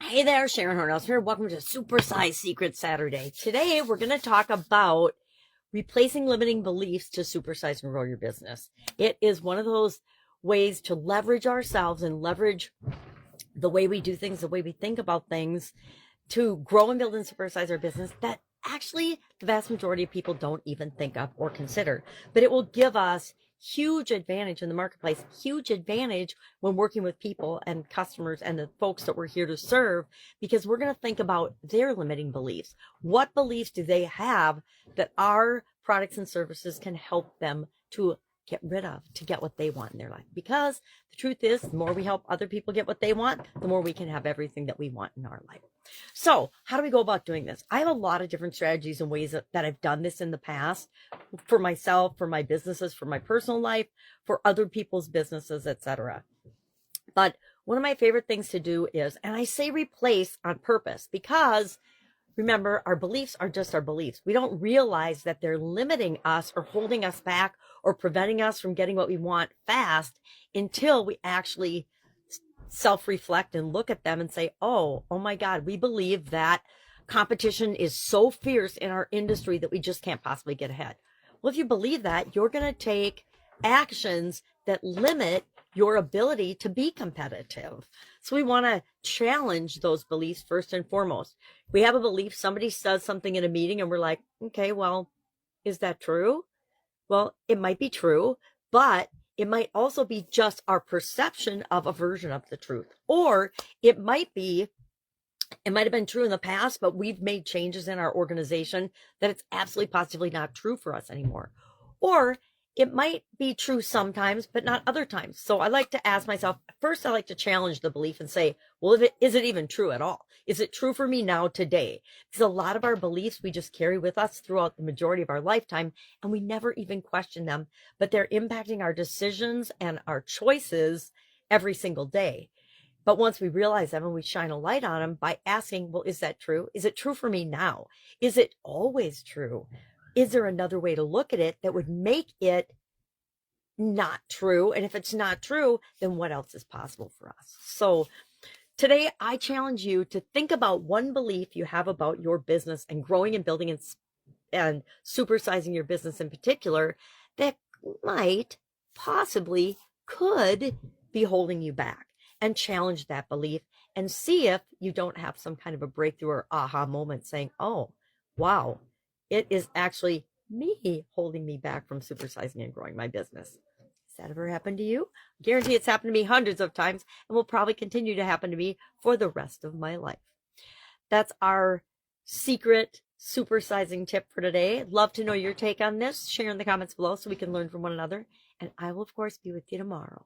Hey there, Sharon Horne-Ellstrom here. Welcome to Supersize Secret Saturday. Today, we're going to talk about replacing limiting beliefs to supersize and grow your business. It is one of those ways to leverage ourselves and leverage the way we do things, the way we think about things to grow and build and supersize our business that actually the vast majority of people don't even think of or consider. But it will give us huge advantage in the marketplace, huge advantage when working with people and customers and the folks that we're here to serve, because we're going to think about their limiting beliefs. What beliefs do they have that our products and services can help them to get rid of, to get what they want in their life? Because the truth is, the more we help other people get what they want, the more we can have everything that we want in our life. So how do we go about doing this? I have a lot of different strategies and ways that I've done this in the past for myself, for my businesses, for my personal life, for other people's businesses, etc. But one of my favorite things to do is, and I say replace on purpose, because remember, our beliefs are just our beliefs. We don't realize that they're limiting us or holding us back or preventing us from getting what we want fast until we actually self-reflect and look at them and say, oh my God, we believe that competition is so fierce in our industry that we just can't possibly get ahead. Well, if you believe that, you're going to take actions that limit your ability to be competitive. So we want to challenge those beliefs first and foremost. We have a belief, somebody says something in a meeting and we're like, okay, well, is that true? Well, it might be true, but it might also be just our perception of a version of the truth. Or it might have been true in the past, but we've made changes in our organization that it's absolutely positively not true for us anymore. Or it might be true sometimes, but not other times. So I like to ask myself, first, I like to challenge the belief and say, well, is it even true at all? Is it true for me now today? Because a lot of our beliefs we just carry with us throughout the majority of our lifetime, and we never even question them, but they're impacting our decisions and our choices every single day. But once we realize them and we shine a light on them by asking, well, is that true? Is it true for me now? Is it always true? Is there another way to look at it that would make it not true? And if it's not true, then what else is possible for us? So today I challenge you to think about one belief you have about your business and growing and building and supersizing your business in particular that might possibly could be holding you back, and challenge that belief and see if you don't have some kind of a breakthrough or aha moment saying, oh, wow, it is actually me holding me back from supersizing and growing my business. Has that ever happened to you? I guarantee it's happened to me hundreds of times and will probably continue to happen to me for the rest of my life. That's our secret supersizing tip for today. Love to know your take on this. Share in the comments below so we can learn from one another. And I will, of course, be with you tomorrow.